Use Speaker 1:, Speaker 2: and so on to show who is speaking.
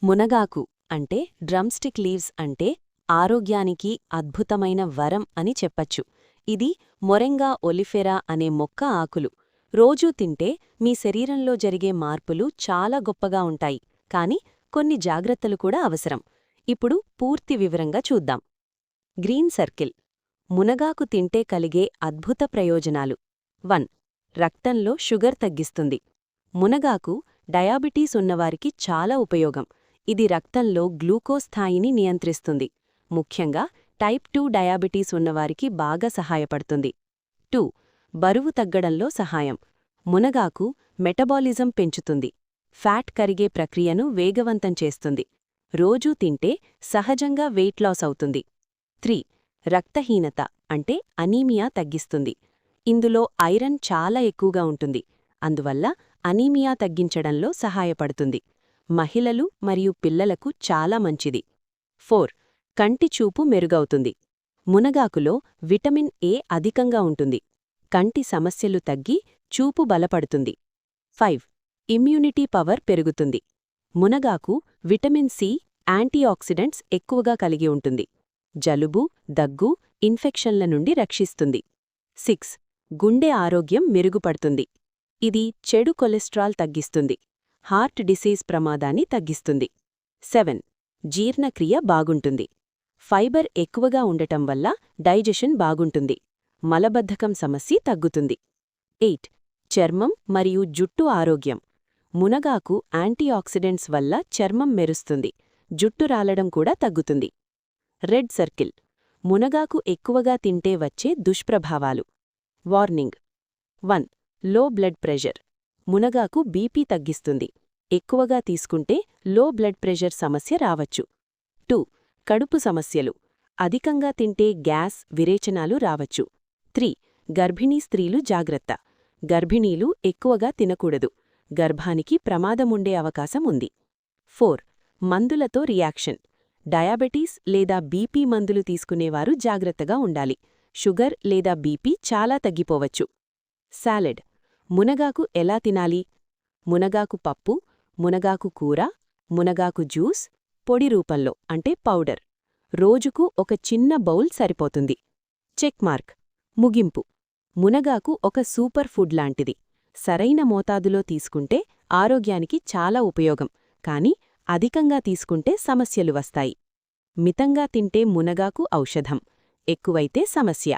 Speaker 1: మునగాకు అంటే drumstick leaves అంటే ఆరోగ్యానికి అద్భుతమైన వరం అని చెప్పచ్చు. ఇది మొరింగా ఒలిఫెరా అనే మొక్క ఆకులు. రోజూ తింటే మీ శరీరంలో జరిగే మార్పులు చాలా గొప్పగా ఉంటాయి. కాని కొన్ని జాగ్రత్తలు కూడా అవసరం. ఇప్పుడు పూర్తి వివరంగా చూద్దాం. Green circle. మునగాకు తింటే కలిగే అద్భుత ప్రయోజనాలు. 1. రక్తంలో షుగర్ తగ్గిస్తుంది. మునగాకు డయాబెటీస్ ఉన్నవారికి చాలా ఉపయోగం. ఇది రక్తంలో గ్లూకోజ్ స్థాయిని నియంత్రిస్తుంది. ముఖ్యంగా టైప్ 2 డయాబెటీస్ ఉన్నవారికి బాగా సహాయపడుతుంది. 2. బరువు తగ్గడంలో సహాయం. మునగాకు మెటబాలిజం పెంచుతుంది. ఫ్యాట్ కరిగే ప్రక్రియను వేగవంతం చేస్తుంది. రోజూ తింటే సహజంగా వెయిట్ లాస్ అవుతుంది. 3. రక్తహీనత అంటే అనీమియా తగ్గిస్తుంది. ఇందులో ఐరన్ చాలా ఎక్కువగా ఉంటుంది. అందువల్ల అనీమియా తగ్గించడంలో సహాయపడుతుంది. మహిళలు మరియు పిల్లలకు చాలా మంచిది. 4. కంటి చూపు మెరుగవుతుంది. మునగాకులో విటమిన్ ఏ అధికంగా ఉంటుంది. కంటి సమస్యలు తగ్గి చూపు బలపడుతుంది. 5. ఇమ్యూనిటీ పవర్ పెరుగుతుంది. మునగాకు విటమిన్ సి, యాంటీఆక్సిడెంట్స్ ఎక్కువగా కలిగి ఉంటుంది. జలుబు, దగ్గు, ఇన్ఫెక్షన్ల నుండి రక్షిస్తుంది. 6. గుండె ఆరోగ్యం మెరుగుపడుతుంది. ఇది చెడు కొలెస్ట్రాల్ తగ్గిస్తుంది. హార్ట్ డిసీజ్ ప్రమాదాన్ని తగ్గిస్తుంది. 7. జీర్ణక్రియ బాగుంటుంది. ఫైబర్ ఎక్కువగా ఉండటం వల్ల డైజెషన్ బాగుంటుంది. మలబద్ధకం సమస్య తగ్గుతుంది. 8. చర్మం మరియు జుట్టు ఆరోగ్యం. మునగాకు యాంటీఆక్సిడెంట్స్ వల్ల చర్మం మెరుస్తుంది. జుట్టు రాలడం కూడా తగ్గుతుంది. Red circle. మునగాకు ఎక్కువగా తింటే వచ్చే దుష్ప్రభావాలు. వార్నింగ్. 1. లో బ్లడ్ ప్రెషర్. మునగాకు బీపీ తగ్గిస్తుంది. ఎక్కువగా తీసుకుంటే లో బ్లడ్ ప్రెషర్ సమస్య రావచ్చు. 2. కడుపు సమస్యలు. అధికంగా తింటే గ్యాస్, విరేచనాలు రావచ్చు. 3. గర్భిణీ స్త్రీలు జాగ్రత్త. గర్భిణీలు ఎక్కువగా తినకూడదు. గర్భానికి ప్రమాదముండే అవకాశం ఉంది. 4. మందులతో రియాక్షన్. డయాబెటీస్ లేదా బీపీ మందులు తీసుకునేవారు జాగ్రత్తగా ఉండాలి. షుగర్ లేదా బీపీ చాలా తగ్గిపోవచ్చు. సాలెడ్. మునగాకు ఎలా తినాలి? మునగాకు పప్పు, మునగాకు కూర, మునగాకు జ్యూస్, పొడి రూపంలో అంటే పౌడర్. రోజుకు ఒక చిన్న బౌల్ సరిపోతుంది. Check mark. ముగింపు. మునగాకు ఒక సూపర్ ఫుడ్ లాంటిది. సరైన మోతాదులో తీసుకుంటే ఆరోగ్యానికి చాలా ఉపయోగం. కాని అధికంగా తీసుకుంటే సమస్యలు వస్తాయి. మితంగా తింటే మునగాకు ఔషధం. ఎక్కువైతే సమస్య.